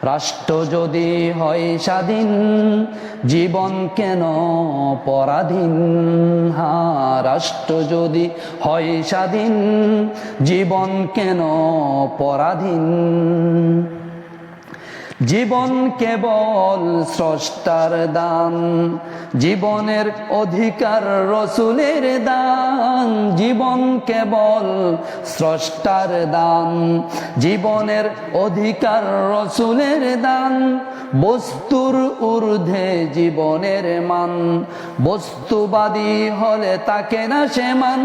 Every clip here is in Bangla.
রাষ্ট্র যদি হয় স্বাধীন, জীবন কেন পরাধীন? রাষ্ট্র যদি হয় স্বাধীন, জীবন কেন পরাধীন? জীবন কেবল স্রষ্টার দান, জীবনের অধিকার রসুলের দান। জীবন কেবল স্রষ্টার দান, জীবনের অধিকার রসুলের দান। বস্তুর ঊর্ধ্বে জীবনের মান, বস্তুবাদী হলে তাকে না সে মান।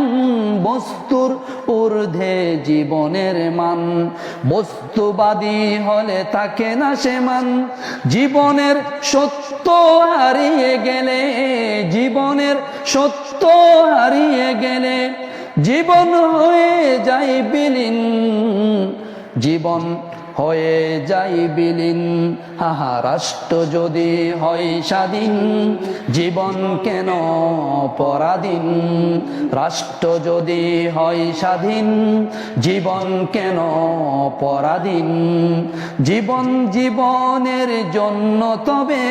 বস্তুর ঊর্ধ্বে জীবনের মান, বস্তুবাদী হলে তাকে না সে মান। জীবনের সত্য হারিয়ে গেলে, জীবনের সত্য হারিয়ে গেলে জীবন হয়ে যায় বিলীন, জীবন হয়ে যাই বিলীন। রাষ্ট্র যদি হয় স্বাধীন, জীবন কেন পরাধীন? রাষ্ট্র যদি হয় স্বাধীন, জীবন কেন পরাধীন? জীবন জীবনের জন্য তবে,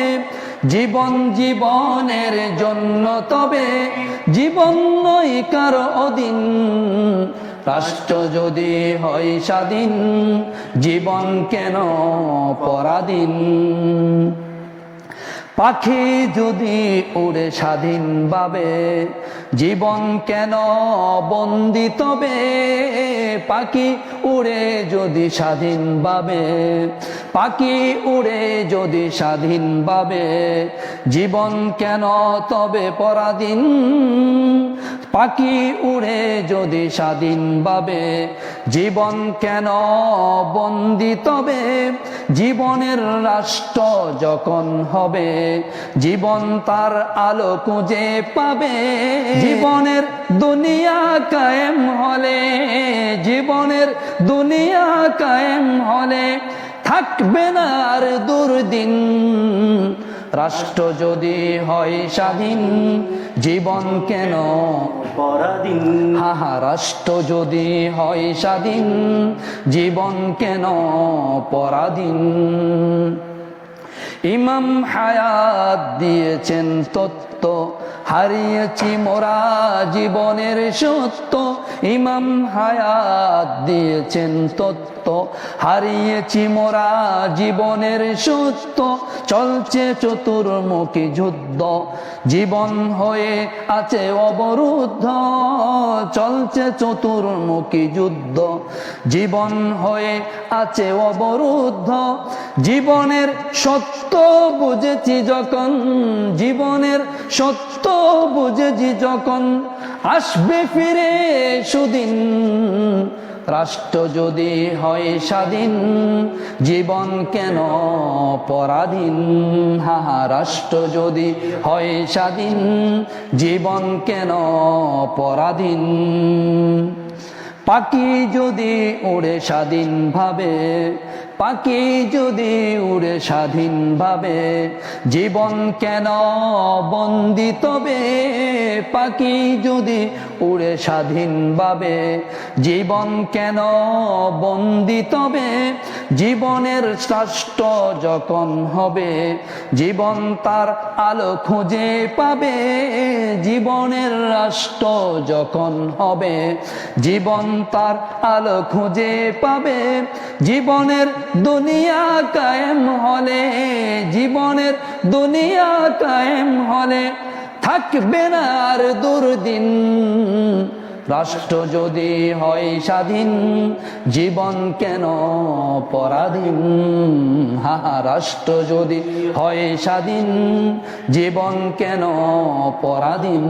জীবন জীবনের জন্য তবে, জীবন নয় কারো অধীন। রাষ্ট্র যদি হয় স্বাধীন, জীবন কেন পরাধীন? পাখি যদি উড়ে স্বাধীনভাবে, জীবন কেন বন্দী তবে? পাখি উড়ে যদি স্বাধীনভাবে, পাখি উড়ে যদি স্বাধীনভাবে, জীবন কেন তবে পরাধীন? পাখি উড়ে যদি স্বাধীনভাবে, জীবন কেন বন্দী তবে? জীবনের রাষ্ট্র যখন হবে, জীবন তার আলো খুঁজে পাবে। জীবনের দুনিয়া কায়েম হলে, জীবনের দুনিয়া কায়েম হলে থাকবে না আর দুর্দিন। রাষ্ট্র যদি হয় স্বাধীন, জীবন কেন পরাধীন? রাষ্ট্র যদি হয় স্বাধীন, জীবন কেন পরাধীন? ইমাম হায়াত দিয়েছেন তত্ত্ব, হারিয়েছি মোরা জীবনের সত্য। ইমাম হায়াত দিয়েছেন তত্ত্ব, হারিয়েছি মোরা জীবনের সত্য। চলছে চতুর্মুখী যুদ্ধ, জীবন হয়ে আছে অবরুদ্ধ। চলছে চতুর্মুখী যুদ্ধ, জীবন হয়ে আছে অবরুদ্ধ। জীবনের সত্য বুঝেছি যখন, জীবনের সত্য বুঝেছি যখন, আসবে ফিরে সুদিন। রাষ্ট্র যদি হয় স্বাধীন, জীবন কেন পরাধীন? রাষ্ট্র যদি হয় স্বাধীন, জীবন কেন পরাধীন? পাখি যদি উড়ে স্বাধীনভাবে, পাখি যদি উড়ে স্বাধীনভাবে, জীবন কেন বন্দী তবে? পাখি যদি উড়ে স্বাধীনভাবে, জীবন কেন বন্দী তবে? জীবনের রাষ্ট্র যখন হবে, জীবন তার আলো খুঁজে পাবে। জীবনের রাষ্ট্র যখন হবে, জীবন তার আলো খুঁজে পাবে। জীবনের দুনিয়া কায়েম হলে, জীবনের দুনিয়া কায়েম হলে থাকবে না আর দুর্দিন। রাষ্ট্র যদি হয় স্বাধীন, জীবন কেন পরাধীন? রাষ্ট্র যদি হয় স্বাধীন, জীবন কেন পরাধীন?